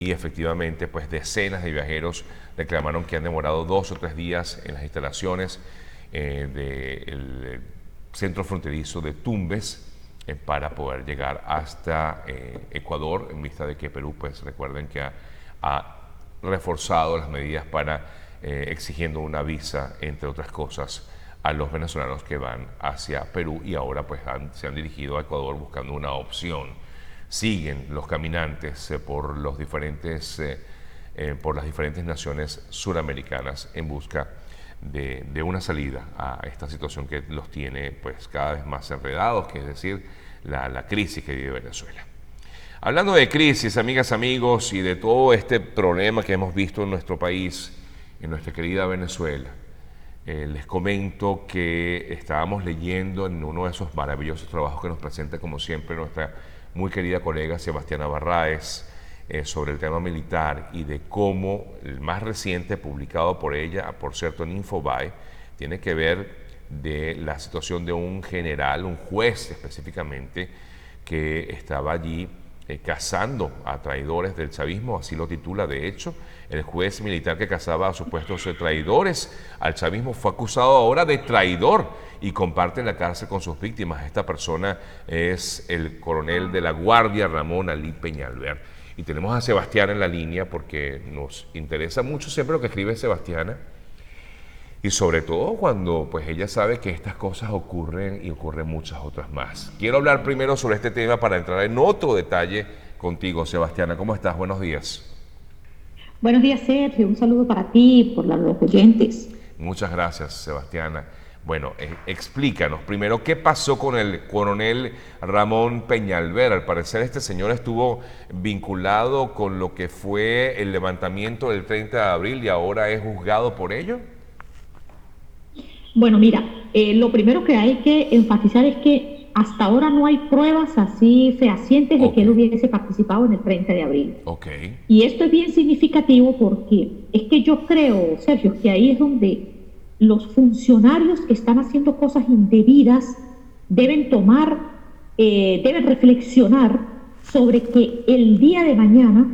y efectivamente pues decenas de viajeros reclamaron que han demorado 2 o 3 días en las instalaciones del centro fronterizo de Tumbes para poder llegar hasta Ecuador, en vista de que Perú, pues recuerden que ha reforzado las medidas para exigiendo una visa, entre otras cosas, a los venezolanos que van hacia Perú, y ahora pues se han dirigido a Ecuador buscando una opción. Siguen los caminantes por las diferentes naciones suramericanas en busca de una salida a esta situación que los tiene pues cada vez más enredados, que es decir, la crisis que vive Venezuela. Hablando de crisis, amigas, amigos, y de todo este problema que hemos visto en nuestro país, en nuestra querida Venezuela, les comento que estábamos leyendo en uno de esos maravillosos trabajos que nos presenta, como siempre, nuestra muy querida colega Sebastiana Barraez, sobre el tema militar, y de cómo el más reciente publicado por ella, por cierto en Infobae, tiene que ver de la situación de un general, un juez específicamente, que estaba allí cazando a traidores del chavismo, así lo titula de hecho. El juez militar que cazaba a supuestos traidores al chavismo fue acusado ahora de traidor y comparte en la cárcel con sus víctimas. Esta persona es el coronel de la Guardia, Ramón Alí Peñalver. Y tenemos a Sebastiana en la línea porque nos interesa mucho siempre lo que escribe Sebastiana, y sobre todo cuando pues ella sabe que estas cosas ocurren y ocurren muchas otras más. Quiero hablar primero sobre este tema para entrar en otro detalle contigo, Sebastiana. ¿Cómo estás? Buenos días. Buenos días, Sergio. Un saludo para ti y por los oyentes. Muchas gracias, Sebastiana. Bueno, explícanos primero qué pasó con el coronel Ramón Peñalver. Al parecer este señor estuvo vinculado con lo que fue el levantamiento del 30 de abril y ahora es juzgado por ello. Bueno, mira, lo primero que hay que enfatizar es que hasta ahora no hay pruebas así fehacientes de que él hubiese participado en el 30 de abril. Y esto es bien significativo porque es que yo creo, Sergio, que ahí es donde los funcionarios que están haciendo cosas indebidas deben deben reflexionar sobre que el día de mañana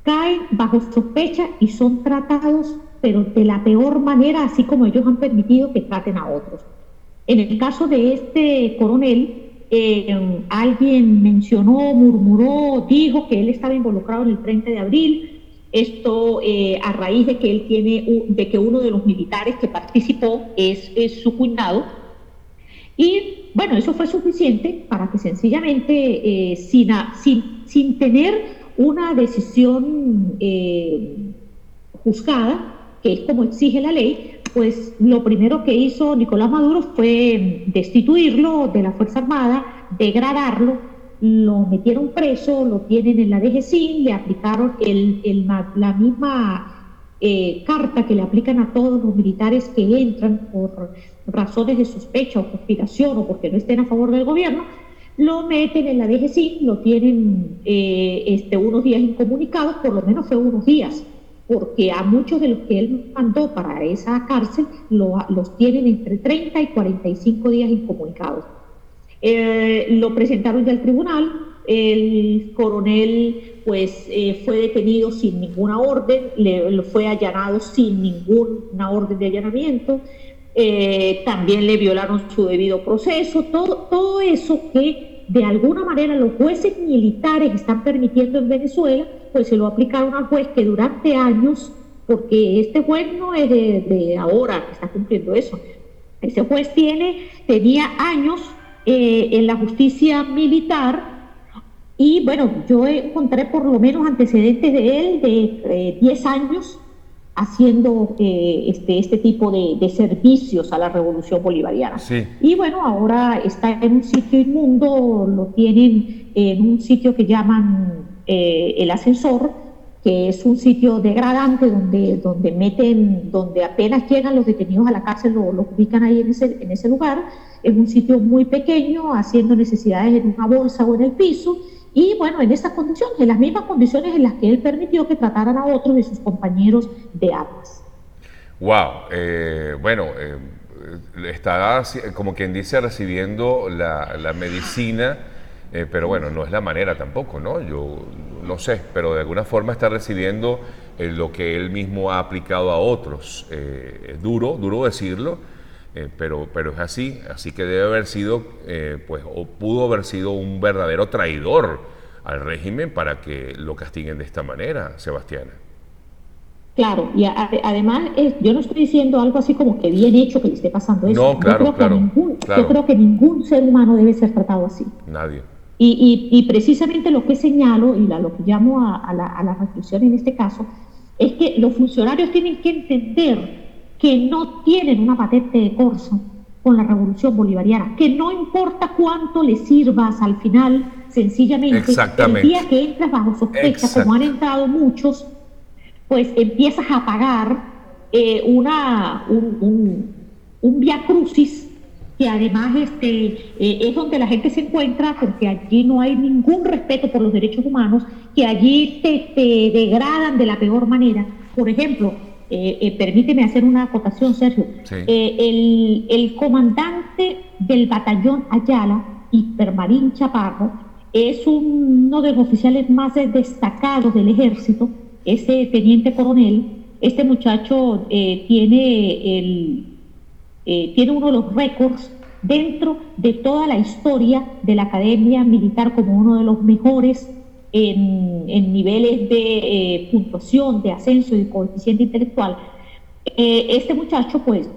caen bajo sospecha y son tratados, pero de la peor manera, así como ellos han permitido que traten a otros. En el caso de este coronel, alguien mencionó, murmuró, dijo que él estaba involucrado en el 30 de abril. Esto a raíz de que de que uno de los militares que participó es su cuñado. Y bueno, eso fue suficiente para que sencillamente, sin tener una decisión juzgada, que es como exige la ley, pues lo primero que hizo Nicolás Maduro fue destituirlo de la Fuerza Armada, degradarlo, lo metieron preso, lo tienen en la DGCIN, le aplicaron la misma carta que le aplican a todos los militares que entran por razones de sospecha o conspiración o porque no estén a favor del gobierno. Lo meten en la DGCIN, lo tienen unos días incomunicados, por lo menos fue unos días, porque a muchos de los que él mandó para esa cárcel los tienen entre 30 y 45 días incomunicados. Lo presentaron ya al tribunal, el coronel pues fue detenido sin ninguna orden, le fue allanado sin ninguna orden de allanamiento, también le violaron su debido proceso, todo eso que de alguna manera los jueces militares están permitiendo en Venezuela, pues se lo aplicaron al juez que durante años, porque este juez no es de ahora que está cumpliendo eso, ese juez tenía años en la justicia militar. Y bueno, yo encontré por lo menos antecedentes de él de 10 años haciendo este tipo de servicios a la revolución bolivariana. Sí. Y bueno, ahora está en un sitio inmundo, lo tienen en un sitio que llaman el ascensor, que es un sitio degradante donde apenas llegan los detenidos a la cárcel, los ubican ahí en ese lugar. Es un sitio muy pequeño, haciendo necesidades en una bolsa o en el piso. Y bueno, en estas condiciones, en las mismas condiciones en las que él permitió que trataran a otros de sus compañeros de armas. Wow, está como quien dice recibiendo la medicina pero bueno, no es la manera tampoco, ¿no? Yo no sé, pero de alguna forma está recibiendo lo que él mismo ha aplicado a otros. Es duro decirlo, pero es así que debe haber sido, pues, o pudo haber sido un verdadero traidor al régimen para que lo castiguen de esta manera, Sebastiana. Claro, y además yo no estoy diciendo algo así como que bien hecho que le esté pasando eso. No, claro, Yo creo que ningún ser humano debe ser tratado así. nadie. Y precisamente lo que señalo y lo que llamo a la reflexión en este caso es que los funcionarios tienen que entender que no tienen una patente de corso con la revolución bolivariana, que no importa cuánto le sirvas al final, sencillamente el día que entras bajo sospecha, como han entrado muchos, pues empiezas a pagar un vía crucis que además es donde la gente se encuentra, porque allí no hay ningún respeto por los derechos humanos, que allí te degradan de la peor manera. Por ejemplo, permíteme hacer una acotación, Sergio. Sí. El comandante del batallón Ayala, Hipermarín Chaparro, es uno de los oficiales más destacados del ejército, ese teniente coronel. Este muchacho tiene uno de los récords dentro de toda la historia de la Academia Militar como uno de los mejores en niveles de puntuación, de ascenso y de coeficiente intelectual. Este muchacho pues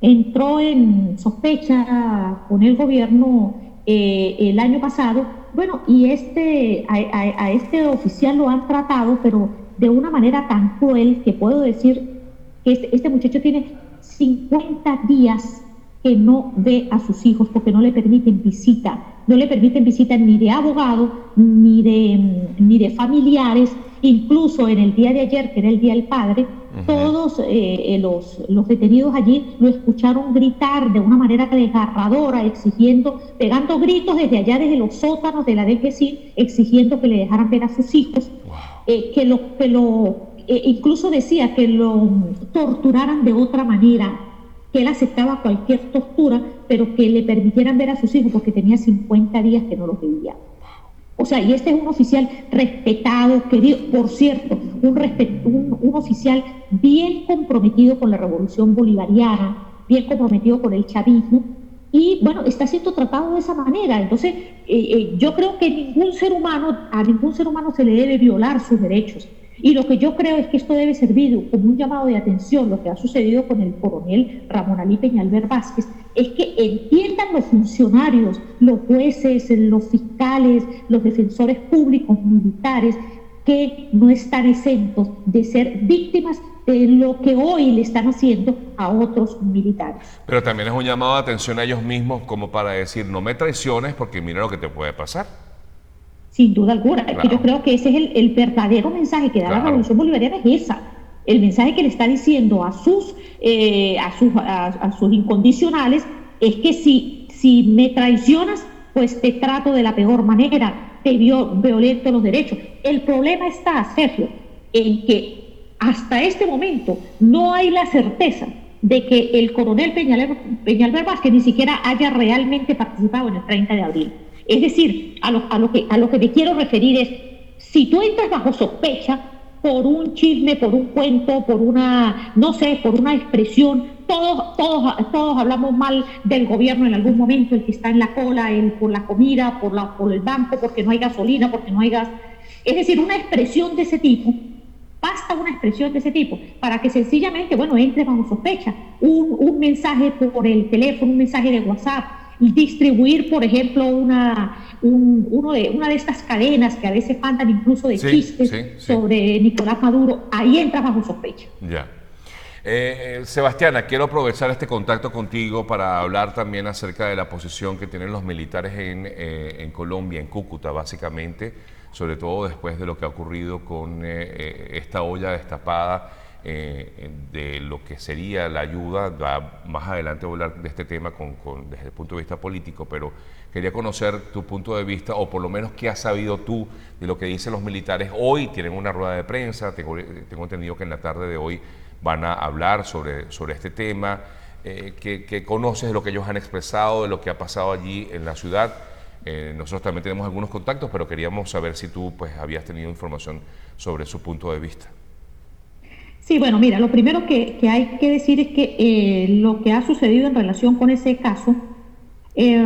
entró en sospecha con el gobierno el año pasado. Bueno, y a este oficial lo han tratado, pero de una manera tan cruel que puedo decir que este muchacho tiene 50 días que no ve a sus hijos porque no le permiten visita ni de abogado, ni de familiares. Incluso en el día de ayer, que era el Día del Padre, todos los detenidos allí lo escucharon gritar de una manera desgarradora, pegando gritos desde allá, desde los sótanos de la DGCIN, exigiendo que le dejaran ver a sus hijos. Incluso decía que lo torturaran de otra manera, que él aceptaba cualquier tortura, pero que le permitieran ver a sus hijos porque tenía 50 días que no los veía. O sea, y este es un oficial respetado, querido, por cierto, un oficial bien comprometido con la revolución bolivariana, bien comprometido con el chavismo, y bueno, está siendo tratado de esa manera. Entonces, yo creo que a ningún ser humano se le debe violar sus derechos. Y lo que yo creo es que esto debe servir como un llamado de atención. Lo que ha sucedido con el coronel Ramón Ali Peñalver Vázquez es que entiendan los funcionarios, los jueces, los fiscales, los defensores públicos, militares, que no están exentos de ser víctimas de lo que hoy le están haciendo a otros militares. Pero también es un llamado de atención a ellos mismos como para decir, no me traiciones porque mira lo que te puede pasar. Sin duda alguna. Claro. Es que yo creo que ese es el verdadero mensaje que da la revolución bolivariana, es esa. El mensaje que le está diciendo a sus incondicionales es que si me traicionas, pues te trato de la peor manera, te violento los derechos. El problema está, Sergio, en que hasta este momento no hay la certeza de que el coronel Peñalver Vázquez ni siquiera haya realmente participado en el 30 de abril. Es decir, a lo que me quiero referir es, si tú entras bajo sospecha por un chisme, por un cuento, por una expresión, todos hablamos mal del gobierno en algún momento, el que está en la cola, por la comida, por el banco, porque no hay gasolina, porque no hay gas. Es decir, una expresión de ese tipo, basta una expresión de ese tipo para que sencillamente, entre bajo sospecha. Un mensaje por el teléfono, un mensaje de WhatsApp, distribuir, por ejemplo, una de estas cadenas que a veces mandan incluso de chistes sobre Nicolás Maduro, ahí entra bajo sospecha. Ya. Sebastiana, quiero aprovechar este contacto contigo para hablar también acerca de la posición que tienen los militares en Colombia, en Cúcuta, básicamente, sobre todo después de lo que ha ocurrido con esta olla destapada de lo que sería la ayuda. Más adelante voy a hablar de este tema desde el punto de vista político, pero quería conocer tu punto de vista, o por lo menos qué has sabido tú de lo que dicen los militares. Hoy tienen una rueda de prensa, tengo entendido que en la tarde de hoy van a hablar sobre este tema, que conoces de lo que ellos han expresado, de lo que ha pasado allí en la ciudad. Nosotros también tenemos algunos contactos, pero queríamos saber si tú pues habías tenido información sobre su punto de vista. Sí, bueno, mira, lo primero que hay que decir es que lo que ha sucedido en relación con ese caso, eh,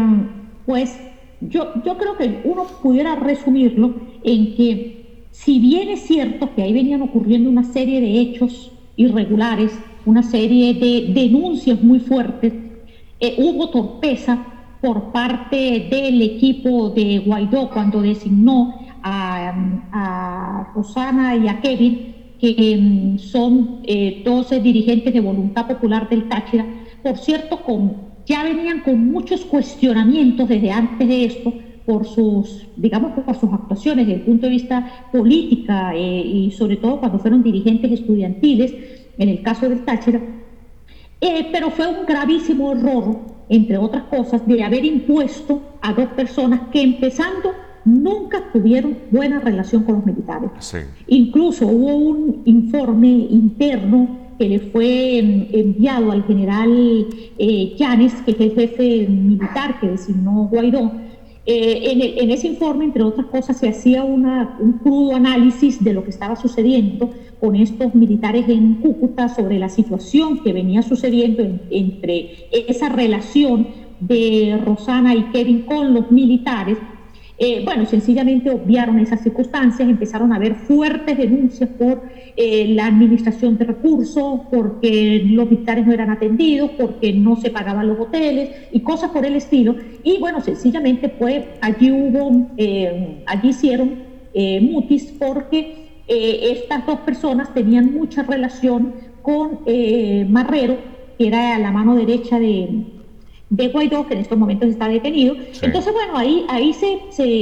pues yo creo que uno pudiera resumirlo en que si bien es cierto que ahí venían ocurriendo una serie de hechos irregulares, una serie de denuncias muy fuertes, hubo torpeza por parte del equipo de Guaidó cuando designó a Rosana y a Kevin, que son 12 dirigentes de Voluntad Popular del Táchira. Por cierto, ya venían con muchos cuestionamientos desde antes de esto por sus, digamos, por sus actuaciones desde el punto de vista política y sobre todo cuando fueron dirigentes estudiantiles, en el caso del Táchira. Pero fue un gravísimo error, entre otras cosas, de haber impuesto a dos personas que, empezando, nunca tuvieron buena relación con los militares. Sí. Incluso hubo un informe interno que le fue enviado al general Llanes, que es el jefe militar que designó Guaidó. En ese informe, entre otras cosas, se hacía un crudo análisis de lo que estaba sucediendo con estos militares en Cúcuta, sobre la situación que venía sucediendo entre esa relación de Rosana y Kevin con los militares. Bueno, sencillamente obviaron esas circunstancias, empezaron a haber fuertes denuncias por la administración de recursos, porque los militares no eran atendidos, porque no se pagaban los hoteles y cosas por el estilo. Y bueno, sencillamente pues allí hicieron mutis porque estas dos personas tenían mucha relación con Marrero, que era la mano derecha de Guaidó, que en estos momentos está detenido. Sí. Entonces, bueno, ahí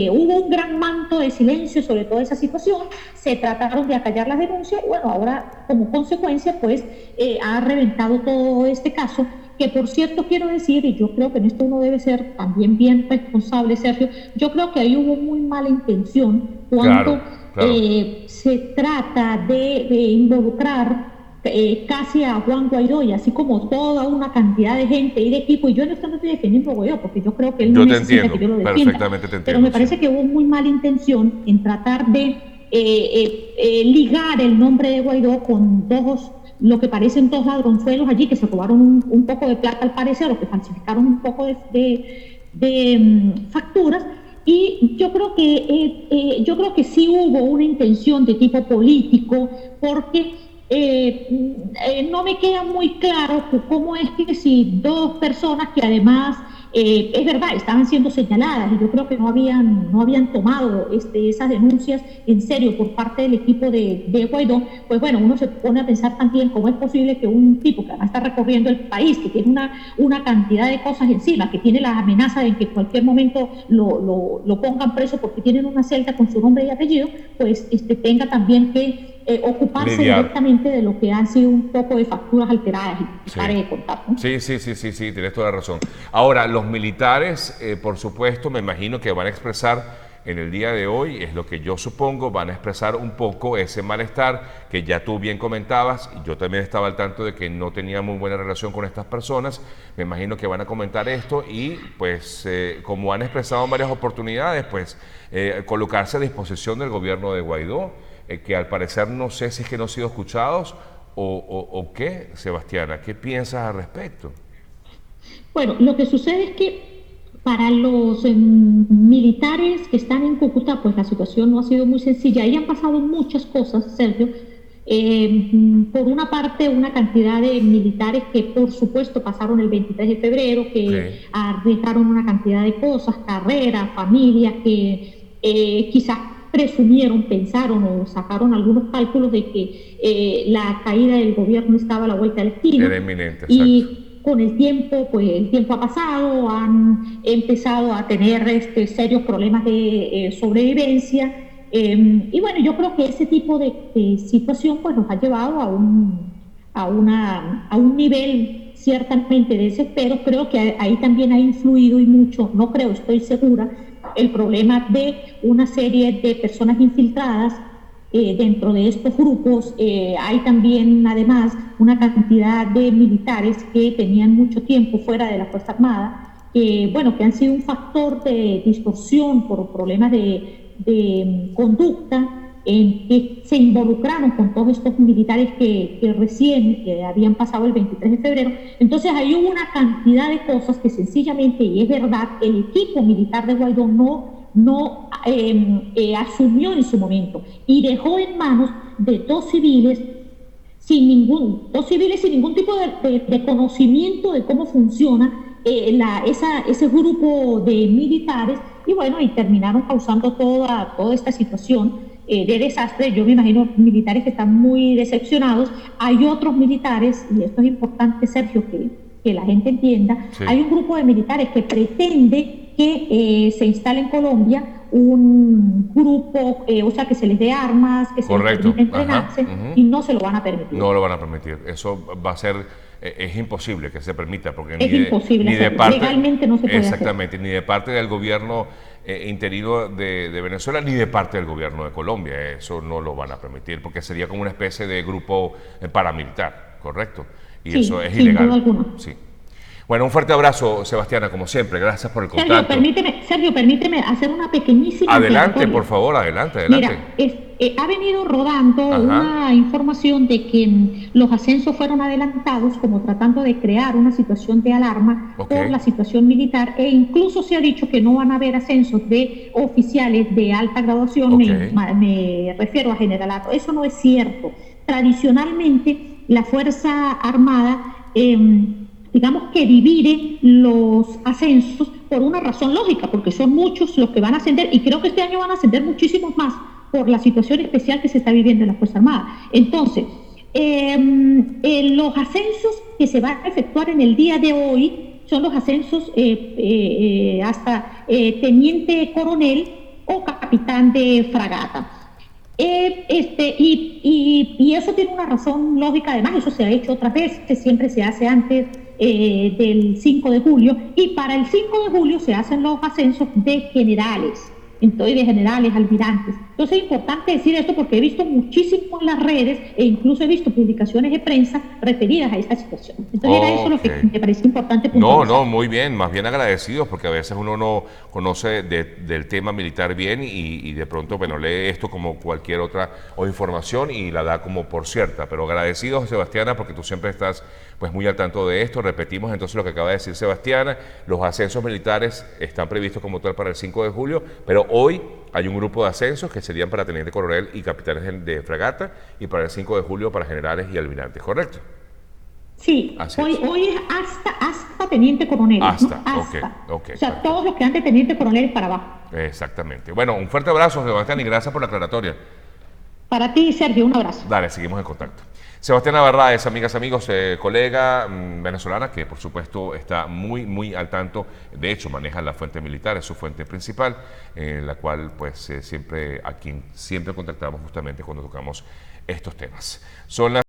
hubo un gran manto de silencio sobre toda esa situación, se trataron de acallar las denuncias y bueno, ahora como consecuencia pues ha reventado todo este caso, que por cierto quiero decir, y yo creo que en esto uno debe ser también bien responsable, Sergio, yo creo que ahí hubo muy mala intención cuando se trata de involucrar casi a Juan Guaidó, y así como toda una cantidad de gente y de equipo, y yo no estoy defendiendo a Guaidó porque yo creo que él no necesita que yo lo defienda, perfectamente te entiendo, pero me parece que hubo muy mala intención en tratar de ligar el nombre de Guaidó con lo que parecen dos ladronzuelos allí que se robaron un poco de plata al parecer, o que falsificaron un poco de facturas. Y yo creo que sí hubo una intención de tipo político, porque no me queda muy claro cómo es que si dos personas que además, es verdad, estaban siendo señaladas, y yo creo que no habían tomado esas denuncias en serio por parte del equipo de Guaidó, pues bueno, uno se pone a pensar también cómo es posible que un tipo que además está recorriendo el país, que tiene una cantidad de cosas encima, que tiene la amenaza de que en cualquier momento lo pongan preso porque tienen una celda con su nombre y apellido, pues tenga también que ocuparse directamente de lo que han sido un poco de facturas alteradas y pares de contar, ¿no? Sí, tienes toda la razón. Ahora, los militares, por supuesto, me imagino que van a expresar en el día de hoy, es lo que yo supongo, van a expresar un poco ese malestar que ya tú bien comentabas, y yo también estaba al tanto de que no tenía muy buena relación con estas personas. Me imagino que van a comentar esto y, pues, como han expresado en varias oportunidades, pues, colocarse a disposición del gobierno de Guaidó, que al parecer no sé si es que no han sido escuchados o qué. Sebastiana, ¿qué piensas al respecto? Bueno, lo que sucede es que para los militares que están en Cúcuta, pues la situación no ha sido muy sencilla. Ahí han pasado muchas cosas, Sergio. Por una parte, una cantidad de militares que por supuesto pasaron el 23 de febrero, que arriesgaron una cantidad de cosas, carreras, familias, que quizás pensaron o sacaron algunos cálculos de que la caída del gobierno estaba a la vuelta de la esquina. Era inminente, y con el tiempo, pues el tiempo ha pasado, han empezado a tener serios problemas de sobrevivencia. Y bueno, yo creo que ese tipo de situación pues nos ha llevado a un nivel ciertamente de desespero. Creo que ahí también ha influido y mucho, no creo, estoy segura, el problema de una serie de personas infiltradas dentro de estos grupos. Hay también además una cantidad de militares que tenían mucho tiempo fuera de la Fuerza Armada bueno, que han sido un factor de distorsión por problemas de conducta, en que se involucraron con todos estos militares que recién habían pasado el 23 de febrero. Entonces ahí hubo una cantidad de cosas que sencillamente, y es verdad, el equipo militar de Guaidó no asumió en su momento y dejó en manos de dos civiles sin ningún tipo de conocimiento de cómo funciona ese grupo de militares, y bueno, y terminaron causando toda esta situación de desastre. Yo me imagino militares que están muy decepcionados. Hay otros militares, y esto es importante, Sergio, que la gente entienda, Sí. hay un grupo de militares que pretende que se instale en Colombia un grupo, o sea, que se les dé armas, que se les Correcto. permita entrenarse, Ajá. y no se lo van a permitir. No lo van a permitir. Eso va a ser, es imposible que se permita, porque Es imposible ni de hacerlo. parte, Legalmente no se puede hacer. exactamente, ni de parte del gobierno interino de Venezuela, ni de parte del gobierno de Colombia. Eso no lo van a permitir, porque sería como una especie de grupo paramilitar, ¿correcto? Y Sí, eso es sin ilegal. duda alguna. Sí. Bueno, un fuerte abrazo, Sebastiana, como siempre. Gracias por el contacto. Sergio, permíteme hacer una pequeñísima Adelante, aclaratoria. por favor, adelante, adelante. Mira, ha venido rodando Ajá. una información de que los ascensos fueron adelantados, como tratando de crear una situación de alarma Ok. por la situación militar, e incluso se ha dicho que no van a haber ascensos de oficiales de alta graduación. Ok. Me refiero a generalato. Eso no es cierto. Tradicionalmente, la Fuerza Armada digamos que divide los ascensos por una razón lógica, porque son muchos los que van a ascender, y creo que este año van a ascender muchísimos más por la situación especial que se está viviendo en la Fuerza Armada. Entonces, los ascensos que se van a efectuar en el día de hoy son los ascensos hasta teniente coronel o capitán de fragata. Y eso tiene una razón lógica. Además, eso se ha hecho otras veces, siempre se hace antes del 5 de julio, y para el 5 de julio se hacen los ascensos de generales, entonces de generales, almirantes. Entonces es importante decir esto, porque he visto muchísimo en las redes, e incluso he visto publicaciones de prensa referidas a esta situación. Entonces era eso lo que me parece importante puntualizar. No, muy bien, más bien agradecidos, porque a veces uno no conoce del tema militar bien y de pronto, bueno, lee esto como cualquier otra o información y la da como por cierta, pero agradecidos, Sebastiana, porque tú siempre estás pues muy al tanto de esto. Repetimos entonces lo que acaba de decir Sebastiana: los ascensos militares están previstos como tal para el 5 de julio, pero hoy hay un grupo de ascensos que serían para teniente coronel y capitanes de fragata, y para el 5 de julio para generales y almirantes, ¿correcto? Sí, hoy es hasta teniente coronel. Hasta, ¿no? ok. O sea, Perfecto. todos los que han de teniente coronel para abajo. Exactamente. Bueno, un fuerte abrazo, Sebastián, y gracias por la aclaratoria. Para ti, Sergio, un abrazo. Dale, seguimos en contacto. Sebastián Navarraez, amigas, amigos, colega venezolana que por supuesto está muy al tanto. De hecho, maneja la fuente militar, es su fuente principal, la cual pues siempre, a quien siempre contactamos justamente cuando tocamos estos temas. Son las